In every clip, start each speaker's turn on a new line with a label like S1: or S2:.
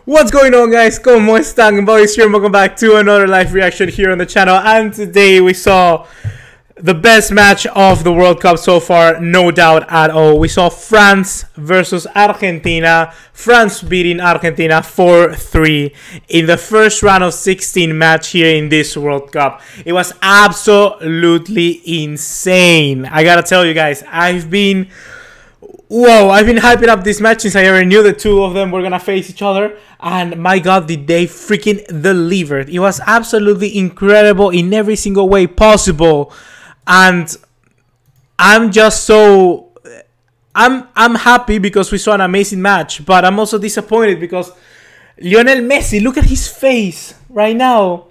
S1: What's going on, guys? ¿Cómo están? Boys here. Welcome back to another live reaction here on the channel. And today we saw the best match of the World Cup so far, no doubt at all. We saw France versus Argentina. France beating Argentina 4-3 in the first round of 16 match here in this World Cup. It was absolutely insane. I gotta tell you guys, I've been hyping up this match since I ever knew the two of them were gonna face each other, and my god, did they freaking deliver. It was absolutely incredible in every single way possible, and I'm just so I'm happy because we saw an amazing match, but I'm also disappointed because Lionel Messi, look at his face right now.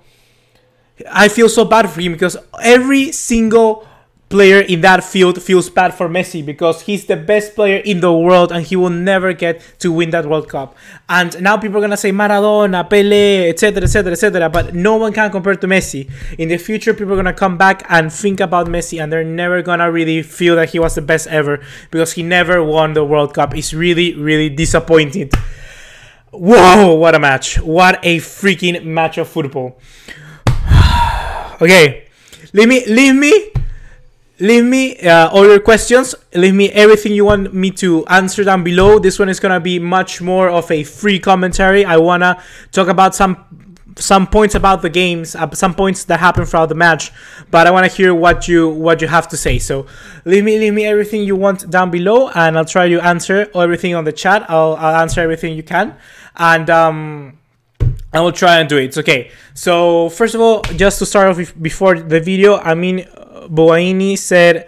S1: I feel so bad for him because every single player in that field feels bad for Messi because he's the best player in the world and he will never get to win that World Cup. And now people are gonna say Maradona, Pelé, etc, etc, etc, but no one can compare to Messi. In the future, people are gonna come back and think about Messi and they're never gonna really feel that he was the best ever because he never won the World Cup. It's really, really disappointing. Whoa, what a match. What a freaking match of football. Okay, leave me all your questions. Leave me everything you want me to answer down below. This one is gonna be much more of a free commentary. I wanna talk about some points about the games, some points that happened throughout the match, but I wanna hear what you have to say. So leave me everything you want down below, and I'll try to answer everything on the chat. I'll answer everything you can, and I will try and do it. Okay. So first of all, just to start off before the video, I mean, Boaini said,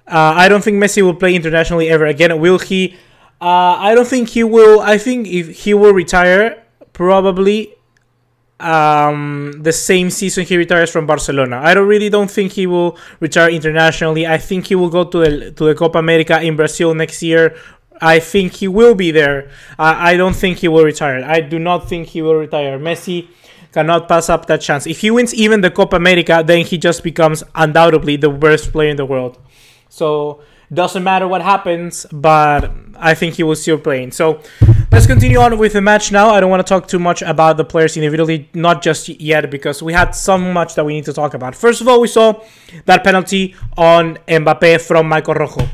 S1: I don't think Messi will play internationally ever again. Will he? I don't think he will. I think if he will retire, probably the same season he retires from Barcelona. I really don't think he will retire internationally. I think he will go to the Copa America in Brazil next year. I think he will be there. I don't think he will retire. I do not think he will retire. Messi cannot pass up that chance. If he wins even the Copa America, then he just becomes undoubtedly the worst player in the world. So doesn't matter what happens, but I think he will still play. So let's continue on with the match now. I don't want to talk too much about the players individually, not just yet, because we had so much that we need to talk about. First of all, we saw that penalty on Mbappe from Michael Rojo.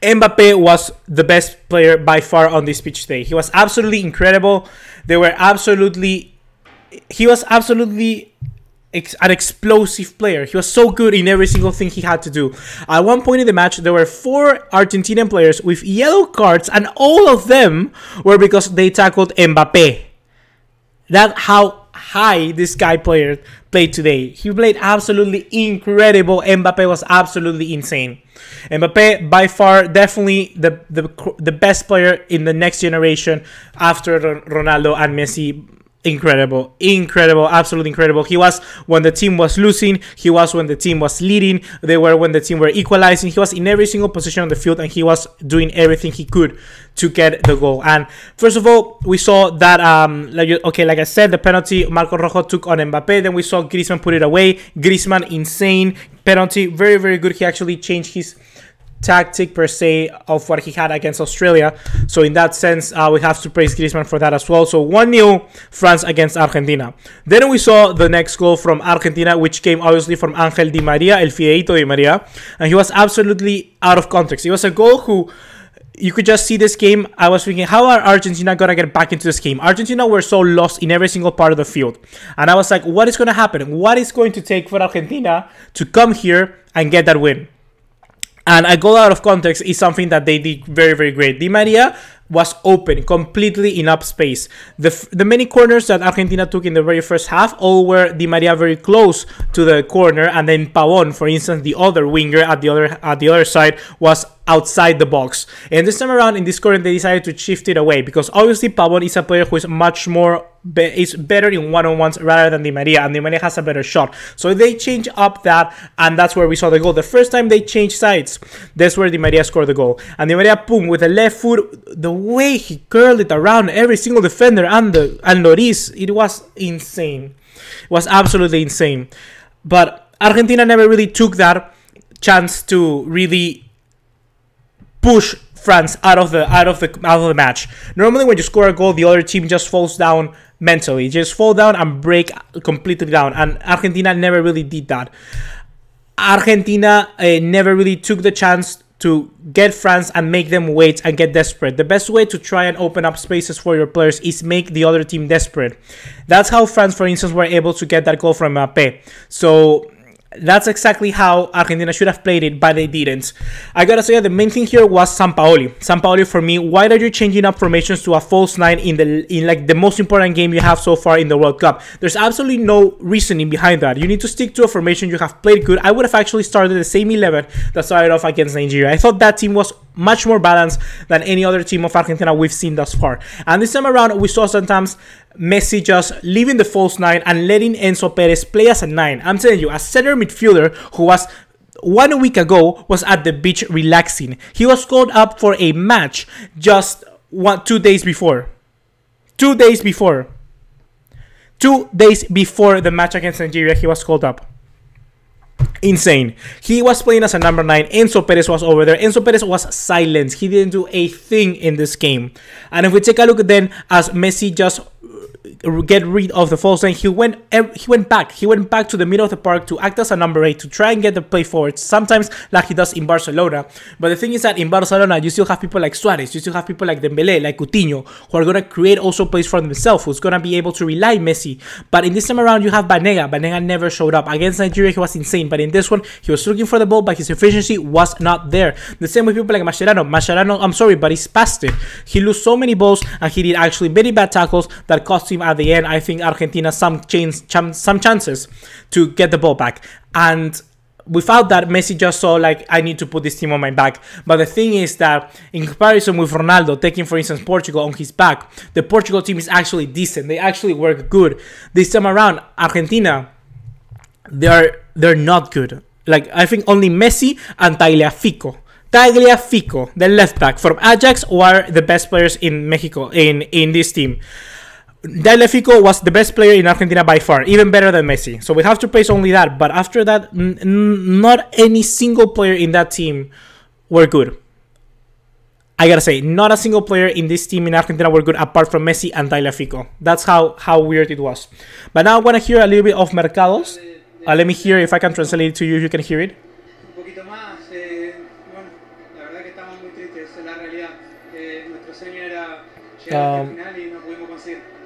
S1: Mbappe was the best player by far on this pitch today. He was absolutely incredible. He was absolutely an explosive player. He was so good in every single thing he had to do. At one point in the match, there were 4 Argentinian players with yellow cards, and all of them were because they tackled Mbappe. That's how high this guy played today. He played absolutely incredible. Mbappe was absolutely insane. Mbappe, by far, definitely the best player in the next generation after Ronaldo and Messi. Incredible, absolutely incredible. He was when the team was losing, he was when the team was leading, they were when the team were equalizing. He was in every single position on the field and he was doing everything he could to get the goal. And first of all, we saw that like I said, the penalty Marco Rojo took on Mbappe. Then we saw Griezmann put it away. Griezmann, insane penalty, very, very good. He actually changed his tactic per se of what he had against Australia, so in that sense we have to praise Griezmann for that as well. So 1-0 France against Argentina. Then we saw the next goal from Argentina, which came obviously from Angel Di Maria, El Fideito Di Maria, and he was absolutely out of context. It was a goal who you could just see this game. I was thinking, how are Argentina gonna get back into this game? Argentina were so lost in every single part of the field, and I was like, what is gonna happen? What is going to take for Argentina to come here and get that win? And a goal out of context is something that they did very, very great. Di Maria was open, completely in up space. The many corners that Argentina took in the very first half all were Di Maria very close to the corner, and then Pavón, for instance, the other winger at the other side, was outside the box. And this time around in this corner, they decided to shift it away because obviously Pavón is a player who is much more is better in one-on-ones rather than Di Maria, and Di Maria has a better shot. So they changed up that, and that's where we saw the goal. The first time they changed sides, that's where Di Maria scored the goal. And Di Maria, boom, with the left foot, the way he curled it around every single defender and Lloris, it was insane. It was absolutely insane. But Argentina never really took that chance to really push France out of the match. Normally, when you score a goal, the other team just falls down mentally, just fall down and break completely down. And Argentina never really did that. Argentina never really took the chance to get France and make them wait and get desperate. The best way to try and open up spaces for your players is make the other team desperate. That's how France, for instance, were able to get that goal from Mbappé. So that's exactly how Argentina should have played it, but they didn't. I gotta say, the main thing here was Sampaoli. Sampaoli, for me, why are you changing up formations to a false nine in like the most important game you have so far in the World Cup? There's absolutely no reasoning behind that. You need to stick to a formation you have played good. I would have actually started the same 11 that started off against Nigeria. I thought that team was much more balanced than any other team of Argentina we've seen thus far. And this time around, we saw sometimes Messi just leaving the false nine and letting Enzo Perez play as a 9. I'm telling you, a center midfielder who was 1 week ago was at the beach relaxing. He was called up for a match just 2 days before. 2 days before. 2 days before the match against Nigeria, he was called up. Insane. He was playing as a number 9. Enzo Perez was over there. Enzo Perez was silent. He didn't do a thing in this game. And if we take a look then, as Messi just get rid of the false nine, he went back to the middle of the park to act as a number 8 to try and get the play forward, sometimes like he does in Barcelona. But the thing is that in Barcelona, you still have people like Suarez, you still have people like Dembélé, like Coutinho, who are going to create also plays for themselves, who's going to be able to rely on Messi. But in this time around, you have Banega. Banega never showed up. Against Nigeria, he was insane, but in this one, he was looking for the ball, but his efficiency was not there. The same with people like Mascherano. Mascherano, I'm sorry, but he's past it. He lost so many balls, and he did actually very bad tackles that cost him at the end, I think, Argentina some chances to get the ball back. And without that, Messi just saw like, I need to put this team on my back. But the thing is that in comparison with Ronaldo taking, for instance, Portugal on his back, the Portugal team is actually decent. They actually work good. This time around, Argentina, they're not good. Like, I think only Messi and Tagliafico, the left back from Ajax, were the best players in Mexico in this team. Tagliafico was the best player in Argentina by far, even better than Messi. So we have to praise only that. But after that, not any single player in that team were good. I gotta say, not a single player in this team in Argentina were good apart from Messi and Tagliafico. That's how weird it was. But now I want to hear a little bit of Mercados. Let me hear if I can translate it to you, if you can hear it.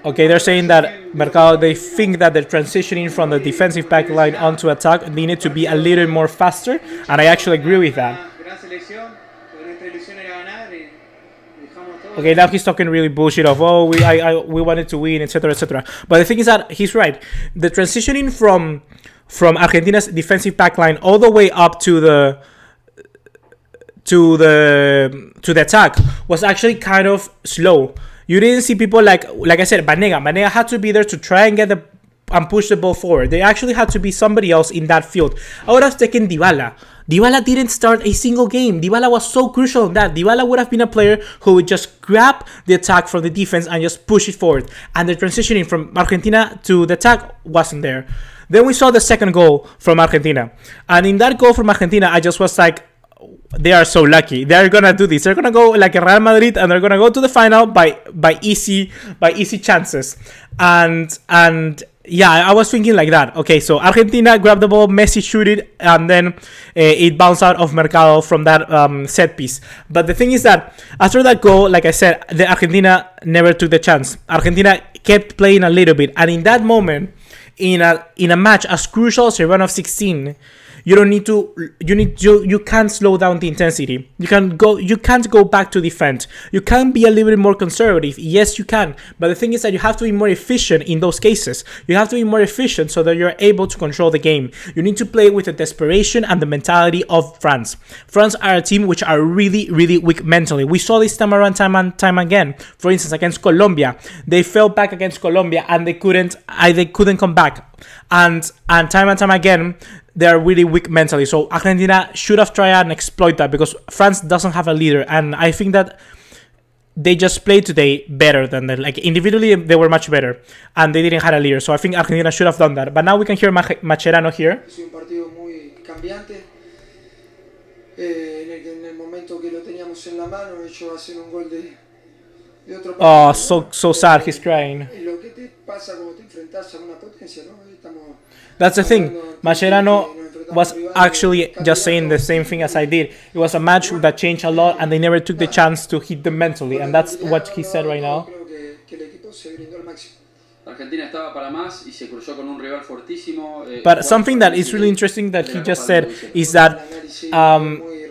S1: Okay, they're saying that Mercado, they think that the transitioning from the defensive back line onto attack needed to be a little more faster, and I actually agree with that. Okay, now he's talking really bullshit of, oh, we wanted to win, etc., etc. But the thing is that he's right. The transitioning from Argentina's defensive back line all the way up to the attack was actually kind of slow. You didn't see people like I said, Banega had to be there to try and get and push the ball forward. There actually had to be somebody else in that field. I would have taken Dybala. Dybala didn't start a single game. Dybala was so crucial in that. Dybala would have been a player who would just grab the attack from the defense and just push it forward. And the transitioning from Argentina to the attack wasn't there. Then we saw the second goal from Argentina. And in that goal from Argentina, I just was like, they are so lucky. They're gonna do this. They're gonna go like Real Madrid, and they're gonna go to the final by easy chances. And yeah, I was thinking like that. Okay, so Argentina grabbed the ball, Messi shoot it, and then it bounced out of Mercado from that set piece. But the thing is that after that goal, like I said, the Argentina never took the chance. Argentina kept playing a little bit, and in that moment, in a match as crucial as a run of 16. You can't slow down the intensity. You can't go back to defend. You can be a little bit more conservative. Yes, you can. But the thing is that you have to be more efficient in those cases. You have to be more efficient so that you're able to control the game. You need to play with the desperation and the mentality of France. France are a team which are really, really weak mentally. We saw this time around time and time again. For instance, against Colombia, they fell back against Colombia and they couldn't come back. And time and time again, they are really weak mentally. So Argentina should have tried and exploit that, because France doesn't have a leader. And I think that they just played today better than them. Like individually, they were much better. And they didn't have a leader. So I think Argentina should have done that. But now we can hear Mascherano here.
S2: Es un partido muy cambiante. En el momento que lo teníamos
S1: Oh, so sad. He's crying. That's the thing. Mascherano was actually just saying the same thing as I did. It was a match that changed a lot, and they never took the chance to hit them mentally, and that's what he said right now. But something that is really interesting that he just said is that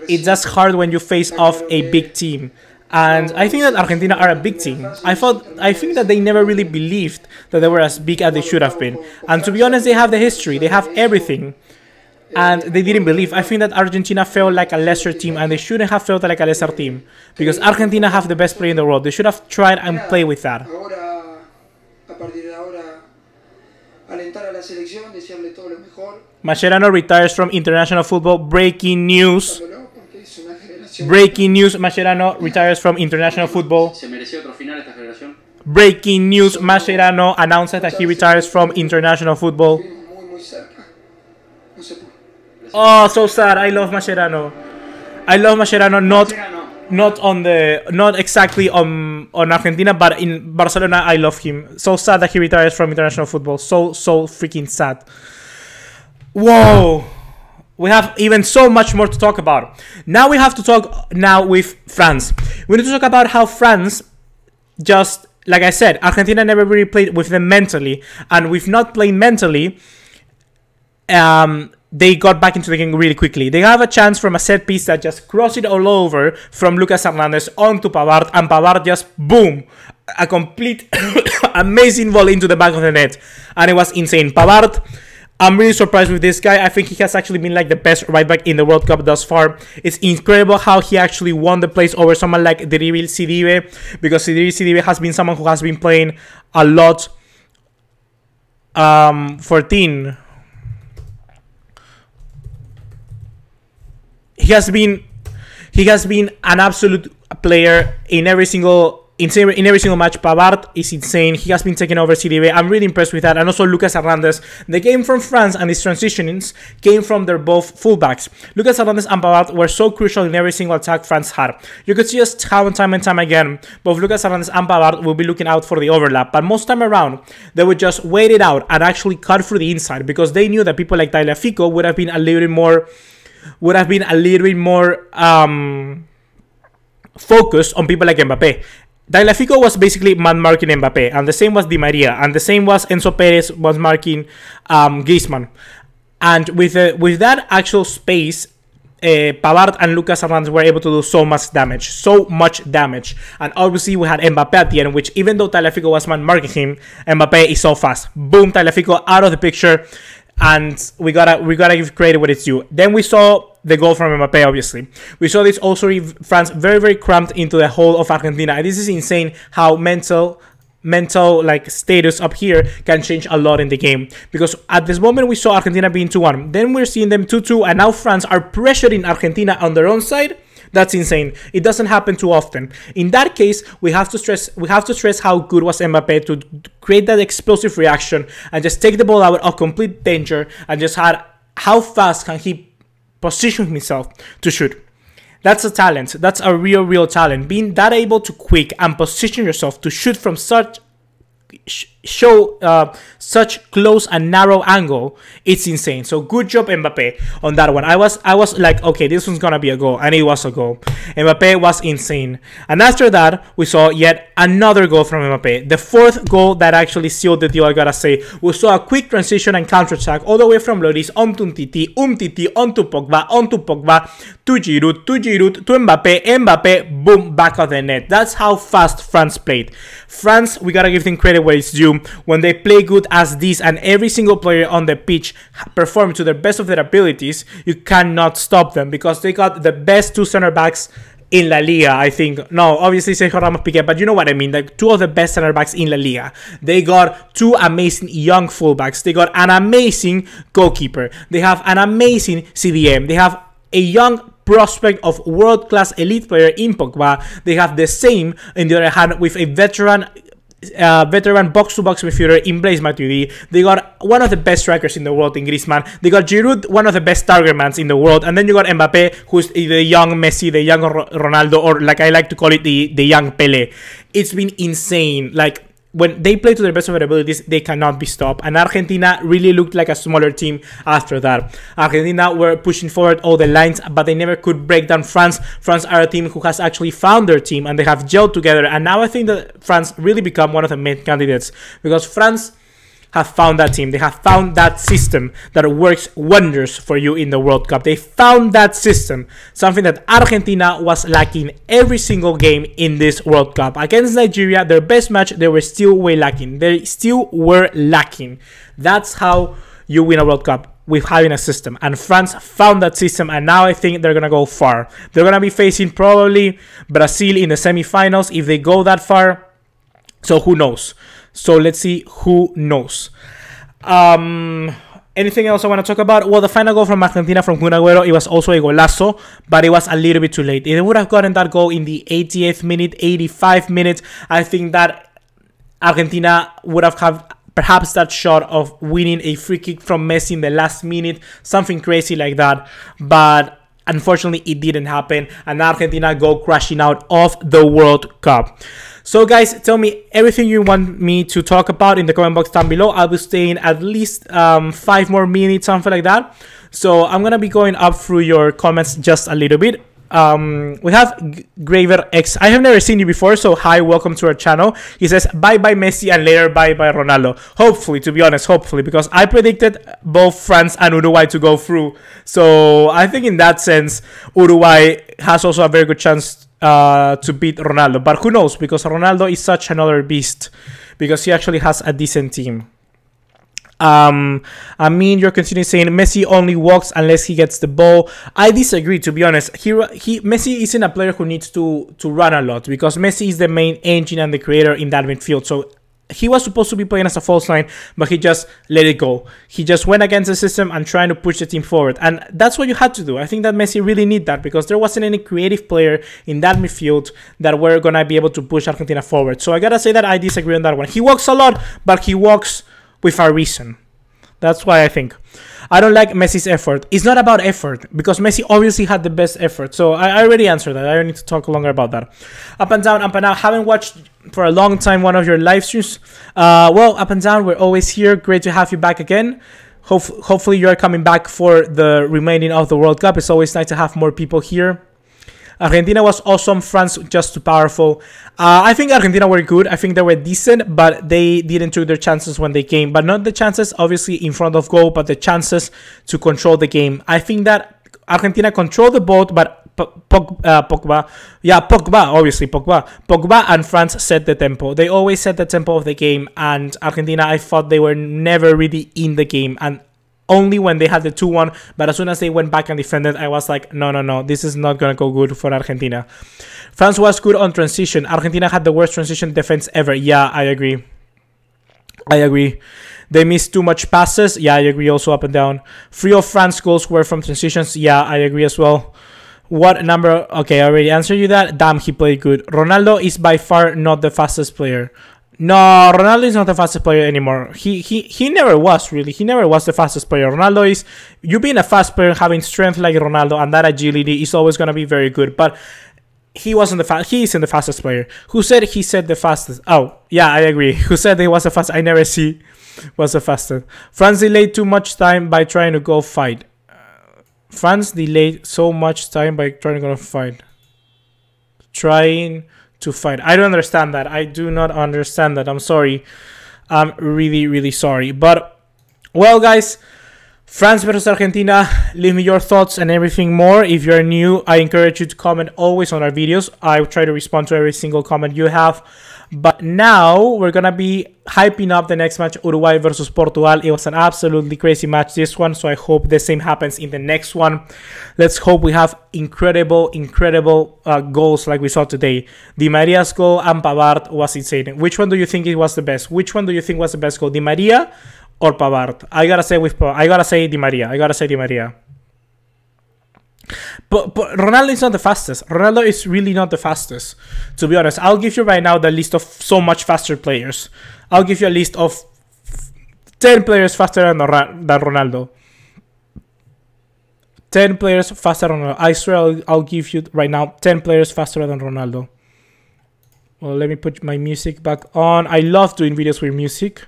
S1: it's just hard when you face off a big team. And I think that Argentina are a big team. I think that they never really believed that they were as big as they should have been. And to be honest, they have the history, they have everything. And they didn't believe. I think that Argentina felt like a lesser team, and they shouldn't have felt like a lesser team. Because Argentina have the best player in the world. They should have tried and played with that. Mascherano retires from international football. Breaking news. Breaking news, Mascherano retires from international football. Breaking news, Mascherano announces that he retires from international football. Oh, so sad. I love Mascherano. I love Mascherano, not exactly on Argentina, but in Barcelona I love him. So sad that he retires from international football. So freaking sad. Whoa. We have even so much more to talk about. Now we have to talk now with France. We need to talk about how France, just like I said, Argentina never really played with them mentally. And with not playing mentally, they got back into the game really quickly. They have a chance from a set piece that just crossed it all over from Lucas Hernandez onto Pavard. And Pavard just, boom, a complete amazing volley into the back of the net. And it was insane. Pavard, I'm really surprised with this guy. I think he has actually been like the best right back in the World Cup thus far. It's incredible how he actually won the place over someone like Diribil Sidibe, because Diribil Sidibe has been someone who has been playing a lot 14. He has been an absolute player in every single match. Pavard is insane. He has been taking over CDB. I'm really impressed with that. And also Lucas Hernandez. They came from France, and his transitionings came from their both fullbacks. Lucas Hernandez and Pavard were so crucial in every single attack France had. You could see just how time and time again both Lucas Hernandez and Pavard will be looking out for the overlap. But most time around, they would just wait it out and actually cut through the inside, because they knew that people like Tagliafico would have been a little bit more focused on people like Mbappe. Tagliafico was basically man-marking Mbappe, and the same was Di Maria, and the same was Enzo Perez was marking Griezmann. And with that actual space, Pavard and Lucas Hernandez were able to do so much damage. And obviously we had Mbappe at the end, which even though Tagliafico was man-marking him, Mbappe is so fast. Boom, Tagliafico out of the picture. And we gotta give credit what it's due. Then we saw the goal from Mbappe, obviously. We saw this also France very, very cramped into the whole of Argentina. And this is insane how mental like status up here can change a lot in the game. Because at this moment we saw Argentina being 2-1. Then we're seeing them 2-2, and now France are pressuring Argentina on their own side. That's insane. It doesn't happen too often. In that case, we have to stress how good was Mbappe to create that explosive reaction and just take the ball out of complete danger, and just how fast can he position himself to shoot. That's a talent. That's a real talent. Being that able to quick and position yourself to shoot from such such close and narrow angle, it's insane. So good job Mbappe on that one. I was like, okay, this one's gonna be a goal, and it was a goal. Mbappe was insane. And after that, we saw yet another goal from Mbappe, the fourth goal that actually sealed the deal, I gotta say. We saw a quick transition and counter attack all the way from Lloris onto Umtiti onto Pogba to Giroud to Mbappe, boom, back of the net. That's how fast France played. France, we gotta give them credit where it's due. When they play good as this, and every single player on the pitch perform to the best of their abilities, you cannot stop them, because they got the best two center backs in La Liga, I think. No, obviously Sergio Ramos Piqué, but you know what I mean. Like, two of the best center backs in La Liga. They got two amazing young fullbacks. They got an amazing goalkeeper. They have an amazing CDM. They have a young prospect of world-class elite player in Pogba. They have the same, on the other hand, with a veteran veteran box-to-box midfielder in Blaise Matuidi. They got one of the best strikers in the world in Griezmann. They got Giroud, one of the best targetmans in the world. And then you got Mbappe, who's the young Messi, the young Ronaldo, or like I like to call it, the young Pele. It's been insane. Like, when they play to their best of their abilities, they cannot be stopped. And Argentina really looked like a smaller team after that. Argentina were pushing forward all the lines, but they never could break down France. France are a team who has actually found their team, and they have gelled together. And now I think that France really become one of the main candidates, because France have found that team. They have found that system that works wonders for you in the World Cup. They found that system, something that Argentina was lacking every single game in this World Cup. Against Nigeria, their best match, they were still way lacking. They still were lacking. That's how you win a World Cup, with having a system. And France found that system, and now I think they're going to go far. They're going to be facing probably Brazil in the semifinals if they go that far. So who knows? So let's see who knows. Anything else I want to talk about? Well, the final goal from Argentina from Kun Agüero, it was also a golazo, but it was a little bit too late. If they would have gotten that goal in the 80th minute, 85 minutes, I think that Argentina would have perhaps that shot of winning a free kick from Messi in the last minute, something crazy like that. But unfortunately, it didn't happen, and Argentina go crashing out of the World Cup. So guys, tell me everything you want me to talk about in the comment box down below. I'll be staying at least 5 more minutes, something like that. So I'm going to be going up through your comments just a little bit. We have Graver X. I have never seen you before, so hi, welcome to our channel. He says bye-bye Messi and later bye-bye Ronaldo. Hopefully, to be honest, hopefully, because I predicted both France and Uruguay to go through. So I think in that sense, Uruguay has also a very good chance to beat Ronaldo. But who knows, because Ronaldo is such another beast, because he actually has a decent team. I mean, you're continuing saying Messi only walks unless he gets the ball. I disagree, to be honest. Messi isn't a player who needs to run a lot, because Messi is the main engine and the creator in that midfield. So he was supposed to be playing as a false nine, but he just let it go. He just went against the system and trying to push the team forward. And that's what you had to do. I think that Messi really need that, because there wasn't any creative player in that midfield that were going to be able to push Argentina forward. So I got to say that I disagree on that one. He walks a lot, but he walks with a reason. That's why I think. I don't like Messi's effort. It's not about effort, because Messi obviously had the best effort. So I already answered that. I don't need to talk longer about that. Up and down, up and down. Haven't watched for a long time one of your live streams. Well, up and down, we're always here. Great to have you back again. Hopefully you are coming back for the remaining of the World Cup. It's always nice to have more people here. Argentina was awesome. France just too powerful. I think Argentina were good. I think they were decent, but they didn't take their chances when they came. But not the chances, obviously, in front of goal, but the chances to control the game. I think that Argentina controlled the ball, but Pogba and France set the tempo. They always set the tempo of the game, and Argentina, I thought they were never really in the game, and only when they had the 2-1, but as soon as they went back and defended, I was like, no, this is not going to go good for Argentina. France was good on transition. Argentina had the worst transition defense ever. Yeah, I agree. They missed too much passes. Yeah, I agree also, up and down. 3 of France goals were from transitions. Yeah, I agree as well. What number? Okay, I already answered you that. Damn, he played good. Ronaldo is by far not the fastest player. No, Ronaldo is not the fastest player anymore. He never was, really. He never was the fastest player. Ronaldo is... You being a fast player, having strength like Ronaldo and that agility is always going to be very good. But he wasn't the fast... He isn't the fastest player. Who said he said the fastest? Oh, yeah, I agree. Who said he was the fastest? I never see was the fastest. France delayed too much time by trying to go fight. France delayed so much time by trying to go fight. To fight. I don't understand that. I do not understand that. I'm sorry. I'm really, really sorry. But, well, guys, France versus Argentina. Leave me your thoughts and everything more. If you're new, I encourage you to comment always on our videos. I try to respond to every single comment you have. But now we're going to be hyping up the next match, Uruguay versus Portugal. It was an absolutely crazy match, this one. So I hope the same happens in the next one. Let's hope we have incredible goals like we saw today. Di Maria's goal and Pavard was insane. Which one do you think it was the best? Which one do you think was the best goal? Di Maria or Pavard? I gotta say Di Maria. But Ronaldo is not the fastest. Ronaldo is really not the fastest, to be honest. I'll give you right now the list of so much faster players. I'll give you a list of 10 players faster than Ronaldo. 10 players faster than Ronaldo. I swear I'll give you right now 10 players faster than Ronaldo. Well, let me put my music back on. I love doing videos with music.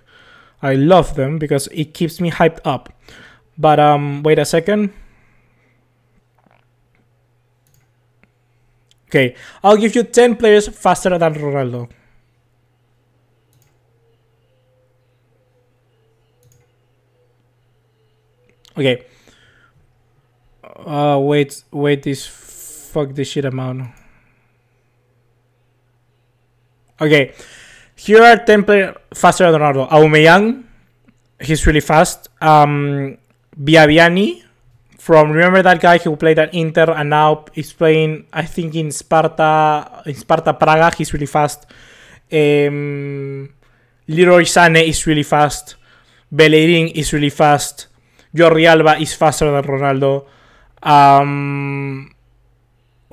S1: I love them because it keeps me hyped up. But wait a second. Okay, I'll give you 10 players faster than Ronaldo. Okay. Wait this fuck this shit amount. Okay. Here are 10 players faster than Ronaldo. Aubameyang, he's really fast. Biabiani, remember that guy who played at Inter and now is playing, I think, in Sparta Praga. He's really fast. Leroy Sané is really fast. Bellerin is really fast. Jordi Alba is faster than Ronaldo.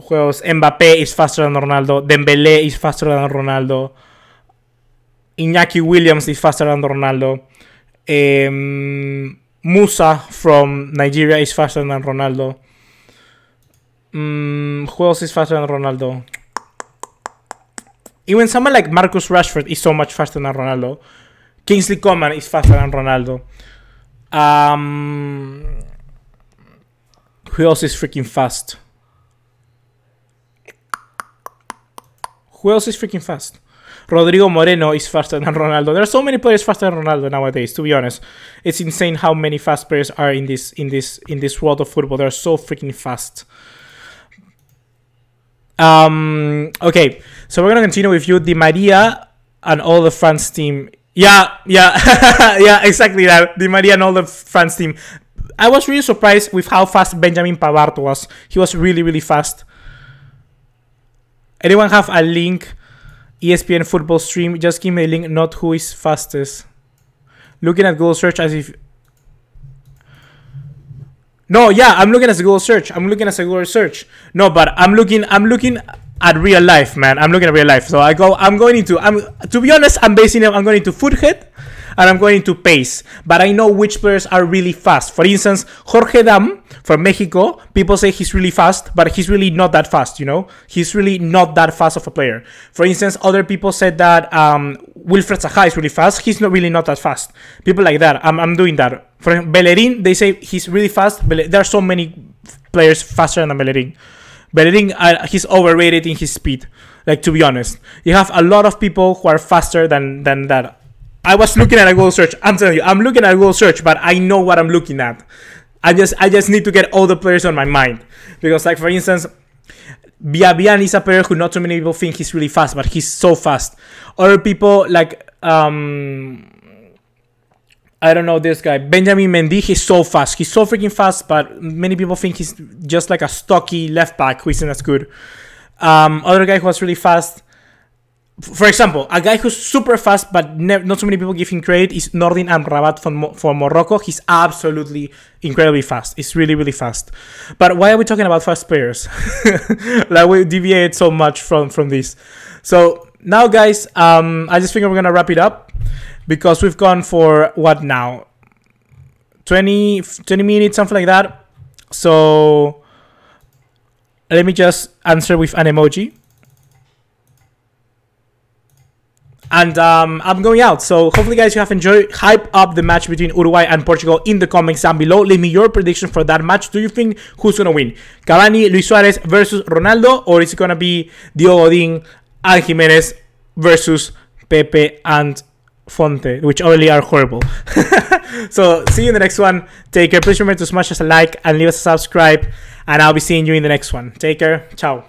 S1: Who else? Mbappé is faster than Ronaldo. Dembélé is faster than Ronaldo. Iñaki Williams is faster than Ronaldo. Musa from Nigeria is faster than Ronaldo. Who else is faster than Ronaldo? Even someone like Marcus Rashford is so much faster than Ronaldo. Kingsley Coman is faster than Ronaldo. Who else is freaking fast? Who else is freaking fast? Rodrigo Moreno is faster than Ronaldo. There are so many players faster than Ronaldo nowadays, to be honest. It's insane how many fast players are in this world of football. They're so freaking fast. Okay, so we're gonna continue with you, Di Maria and all the France team. Yeah, yeah, exactly that. Di Maria and all the France team. I was really surprised with how fast Benjamin Pavard was. He was really, really fast. Anyone have a link? ESPN football stream, just give me a link, not who is fastest. Looking at Google search as if... No, yeah, I'm looking at the Google search. No, but I'm looking at real life, man. I'm looking at real life. So to be honest, I'm going into Foothead and I'm going to Pace. But I know which players are really fast. For instance, Jorge Dam from Mexico, people say he's really fast, but he's really not that fast, you know? He's really not that fast of a player. For instance, other people said that Wilfred Zaha is really fast. He's not really not that fast. People like that. I'm doing that. For Bellerin, they say he's really fast. There are so many players faster than Bellerin. Bellerin, he's overrated in his speed. Like, to be honest, you have a lot of people who are faster than that. I was looking at a Google search. I'm telling you, I'm looking at a Google search, but I know what I'm looking at. I just need to get all the players on my mind. Because, like, for instance, Biabian is a player who not too many people think he's really fast, but he's so fast. Other people, like, I don't know this guy, Benjamin Mendy, he's so fast. He's so freaking fast, but many people think he's just like a stocky left back who isn't as good. Other guy who was really fast, for example, a guy who's super fast, but not so many people give him credit, is Nordin Amrabat from Morocco. He's absolutely incredibly fast. He's really, really fast. But why are we talking about fast players? Like, we deviate so much from this. So now, guys, I just think we're going to wrap it up because we've gone for, what now? 20 minutes, something like that. So let me just answer with an emoji. And I'm going out. So hopefully, guys, you have enjoyed. Hype up the match between Uruguay and Portugal in the comments down below. Leave me your prediction for that match. Do you think who's going to win? Cavani, Luis Suarez versus Ronaldo? Or is it going to be Diogo Godin and Jimenez versus Pepe and Fonte, which only are horrible? So see you in the next one. Take care. Please remember to smash us a like and leave us a subscribe. And I'll be seeing you in the next one. Take care. Ciao.